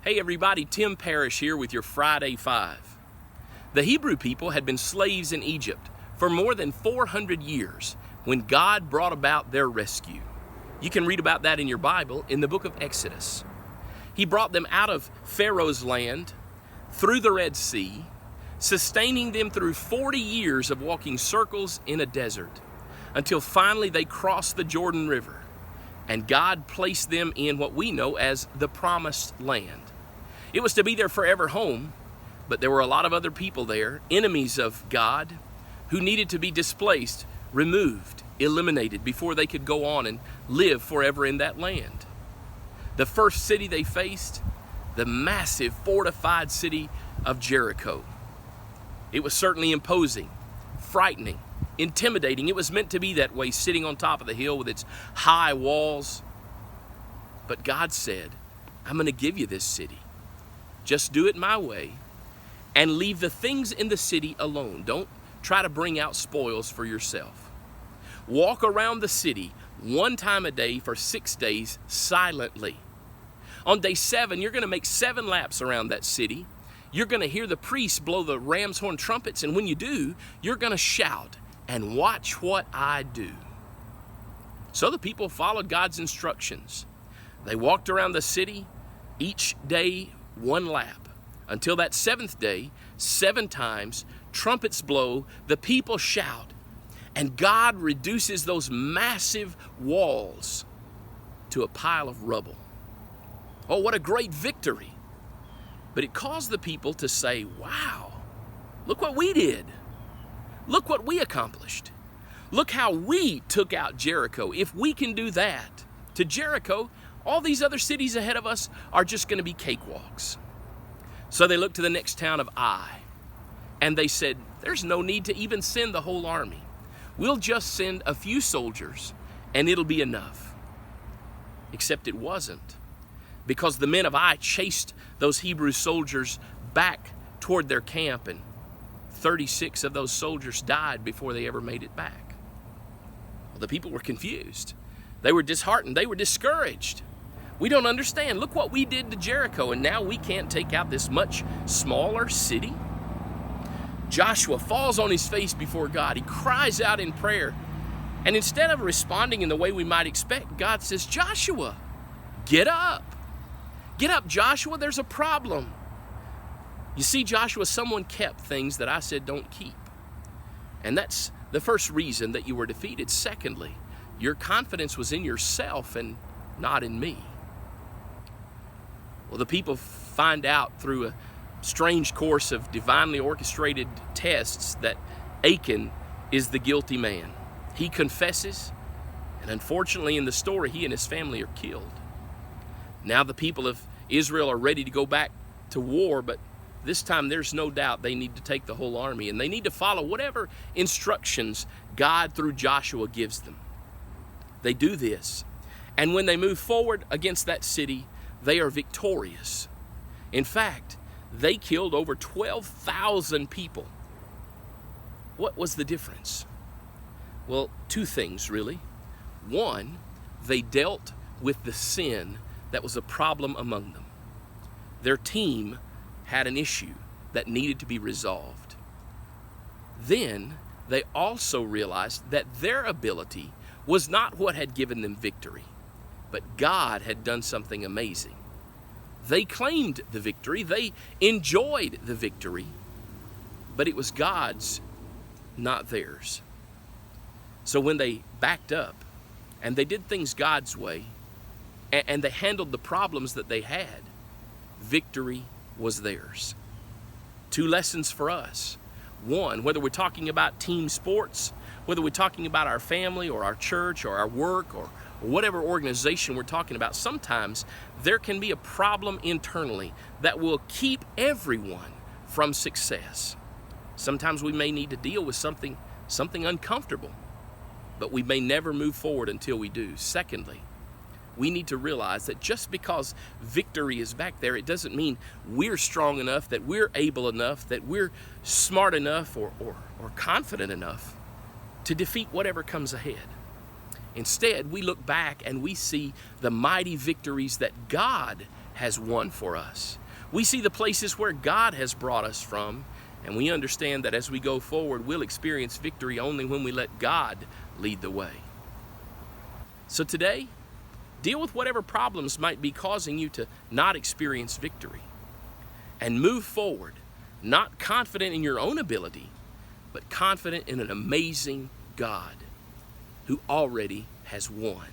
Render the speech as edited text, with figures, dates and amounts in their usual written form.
Hey everybody, Tim Parrish here with your Friday 5. The Hebrew people had been slaves in Egypt for more than 400 years when God brought about their rescue. You can read about that in your Bible in the book of Exodus. He brought them out of Pharaoh's land, through the Red Sea, sustaining them through 40 years of walking circles in a desert, until finally they crossed the Jordan River, and God placed them in what we know as the Promised Land. It was to be their forever home, but there were a lot of other people there, enemies of God, who needed to be displaced, removed, eliminated before they could go on and live forever in that land. The first city they faced, the massive fortified city of Jericho. It was certainly imposing, frightening, intimidating. It was meant to be that way, sitting on top of the hill with its high walls. But God said, I'm going to give you this city. Just do it my way and leave the things in the city alone. Don't try to bring out spoils for yourself. Walk around the city one time a day for 6 days silently. On day 7, you're going to make 7 laps around that city. You're going to hear the priests blow the ram's horn trumpets, and when you do, you're going to shout and watch what I do. So the people followed God's instructions. They walked around the city each day 1 lap, until that 7th day, 7 times, trumpets blow, the people shout, and God reduces those massive walls to a pile of rubble. Oh, what a great victory. But it caused the people to say, wow, look what we did. Look what we accomplished. Look how we took out Jericho. If we can do that to Jericho, all these other cities ahead of us are just going to be cakewalks. So they looked to the next town of Ai, and they said, there's no need to even send the whole army. We'll just send a few soldiers, and it'll be enough. Except it wasn't, because the men of Ai chased those Hebrew soldiers back toward their camp, and 36 of those soldiers died before they ever made it back. Well, the people were confused. They were disheartened. They were discouraged. We don't understand. Look what we did to Jericho, and now we can't take out this much smaller city. Joshua falls on his face before God. He cries out in prayer. And instead of responding in the way we might expect, God says, Joshua, get up. Get up, Joshua. There's a problem. You see, Joshua, someone kept things that I said don't keep. And that's the first reason that you were defeated. Secondly, your confidence was in yourself and not in me. Well, the people find out through a strange course of divinely orchestrated tests that Achan is the guilty man. He confesses, and unfortunately in the story, he and his family are killed. Now the people of Israel are ready to go back to war, but this time there's no doubt they need to take the whole army, and they need to follow whatever instructions God through Joshua gives them. They do this, and when they move forward against that city, they are victorious. In fact, they killed over 12,000 people. What was the difference? Well, 2 things really. One, they dealt with the sin that was a problem among them. Their team had an issue that needed to be resolved. Then they also realized that their ability was not what had given them victory, but God had done something amazing. They claimed the victory, they enjoyed the victory, but it was God's, not theirs. So when they backed up and they did things God's way, and they handled the problems that they had, victory was theirs. 2 lessons for us. One, whether we're talking about team sports, whether we're talking about our family or our church or our work or whatever organization we're talking about, sometimes there can be a problem internally that will keep everyone from success. Sometimes we may need to deal with something uncomfortable, but we may never move forward until we do. Secondly, we need to realize that just because victory is back there, it doesn't mean we're strong enough, that we're able enough, that we're smart enough or confident enough to defeat whatever comes ahead. Instead, we look back and we see the mighty victories that God has won for us. We see the places where God has brought us from, and we understand that as we go forward, we'll experience victory only when we let God lead the way. So today, deal with whatever problems might be causing you to not experience victory, and move forward, not confident in your own ability, but confident in an amazing God who already has won.